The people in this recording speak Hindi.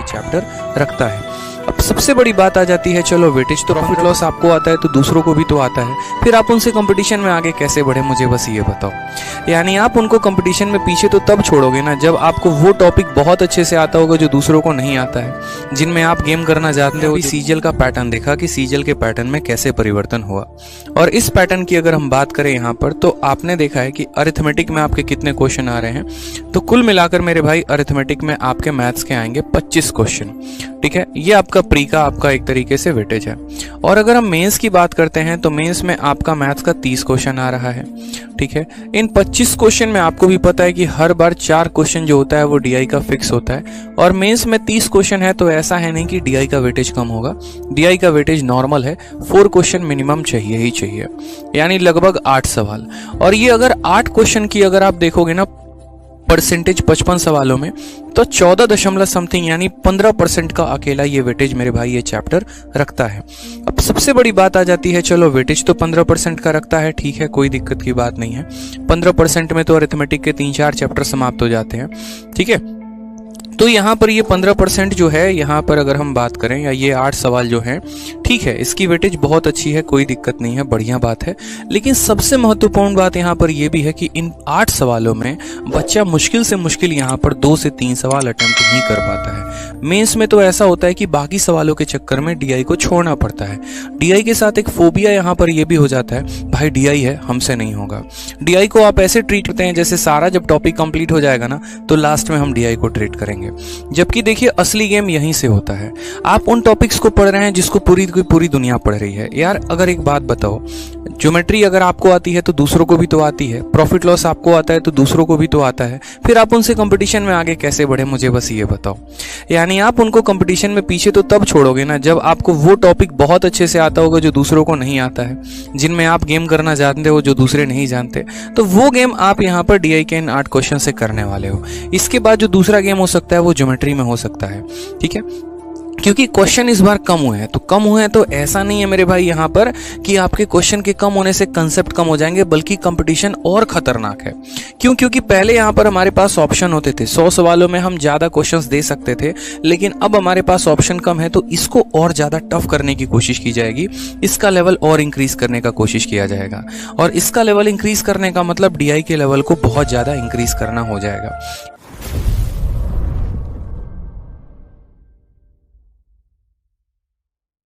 चैप्टर रखता है। अब सबसे बड़ी बात आ जाती है, चलो वेटेज तो प्रॉफिट लॉस आपको आता है तो दूसरों को भी तो आता है, फिर आप उनसे कंपटीशन में आगे कैसे बढ़े, मुझे बस ये बताओ। यानी आप उनको कंपटीशन में पीछे तो तब छोड़ोगे ना जब आपको वो टॉपिक बहुत अच्छे से आता होगा जो दूसरों को नहीं आता है, जिनमें आप गेम करना जानते हो। सीजीएल का पैटर्न देखा कि सीजीएल के पैटर्न में कैसे परिवर्तन हुआ, और इस पैटर्न की अगर हम बात करें यहाँ पर तो आपने देखा है कि अरिथमेटिक में आपके कितने क्वेश्चन आ रहे हैं, तो कुल मिलाकर मेरे भाई अरिथमेटिक में आपके मैथ्स के आएंगे 25 क्वेश्चन। ठीक है, ये आपका प्री का आपका एक तरीके से वेटेज है। और अगर हम मेंस की बात करते हैं तो मेंस में आपका मैथ्स का 30 क्वेश्चन आ रहा है। ठीक है, इन 25 क्वेश्चन में आपको भी पता है कि हर बार 4 क्वेश्चन जो होता है वो डीआई का फिक्स होता है, और मेंस में 30 क्वेश्चन है तो ऐसा है नहीं कि डीआई का वेटेज कम होगा। डीआई का वेटेज नॉर्मल है, 4 क्वेश्चन मिनिमम चाहिए ही चाहिए, यानी लगभग 8 सवाल। और ये अगर 8 क्वेश्चन की अगर आप देखोगे ना परसेंटेज 55 सवालों में, तो 14 दशमलव समथिंग यानी 15% का अकेला ये वेटेज मेरे भाई ये चैप्टर रखता है। अब सबसे बड़ी बात आ जाती है, चलो वेटेज तो 15% का रखता है, ठीक है, कोई दिक्कत की बात नहीं है। 15% में तो अरिथमेटिक के 3-4 चैप्टर समाप्त हो जाते हैं। ठीक है, तो यहाँ पर ये 15% जो है, यहाँ पर अगर हम बात करें, या ये 8 सवाल जो हैं, ठीक है, इसकी वेटेज बहुत अच्छी है, कोई दिक्कत नहीं है, बढ़िया बात है। लेकिन सबसे महत्वपूर्ण बात यहाँ पर ये भी है कि इन 8 सवालों में बच्चा मुश्किल से मुश्किल यहाँ पर 2 से 3 सवाल अटेम्प्ट ही कर पाता है। मेंस में तो ऐसा होता है कि बाकी सवालों के चक्कर में डीआई को छोड़ना पड़ता है। डीआई के साथ एक फोबिया यहाँ पर यह भी हो जाता है, भाई डीआई है, हमसे नहीं होगा। डीआई को आप ऐसे ट्रीट करते हैं जैसे सारा जब टॉपिक कंप्लीट हो जाएगा ना तो लास्ट में हम डीआई को ट्रीट करेंगे, जबकि देखिए असली गेम यहीं से होता है। आप उन टॉपिक्स को पढ़ रहे हैं जिसको पूरी दुनिया पढ़ रही है। यार अगर एक बात बताओ, ज्योमेट्री अगर आपको आती है तो दूसरों को भी तो आती है, प्रॉफिट लॉस आपको आता है तो दूसरों को भी तो आता है, फिर आप उनसे कंपटीशन में आगे कैसे बढ़े, मुझे बस ये बताओ। यानी आप उनको कंपटीशन में पीछे तो तब छोड़ोगे ना जब आपको वो टॉपिक बहुत अच्छे से आता होगा जो दूसरों को नहीं आता है, जिनमें आप गेम करना जानते हो जो दूसरे नहीं जानते, तो वो गेम आप यहाँ पर डीआई के इन 8 क्वेश्चन से करने वाले हो। इसके बाद जो दूसरा गेम हो सकता है वो ज्योमेट्री में हो सकता है। ठीक है, क्योंकि क्वेश्चन इस बार कम हुए हैं, तो कम हुए हैं तो ऐसा नहीं है मेरे भाई यहाँ पर कि आपके क्वेश्चन के कम होने से कंसेप्ट कम हो जाएंगे, बल्कि कंपटीशन और खतरनाक है। क्यों? क्योंकि पहले यहाँ पर हमारे पास ऑप्शन होते थे, 100 सवालों में हम ज्यादा क्वेश्चंस दे सकते थे, लेकिन अब हमारे पास ऑप्शन कम है तो इसको और ज्यादा टफ करने की कोशिश की जाएगी, इसका लेवल और इंक्रीज करने का कोशिश किया जाएगा। और इसका लेवल इंक्रीज करने का मतलब डीआई के लेवल को बहुत ज्यादा इंक्रीज करना हो जाएगा।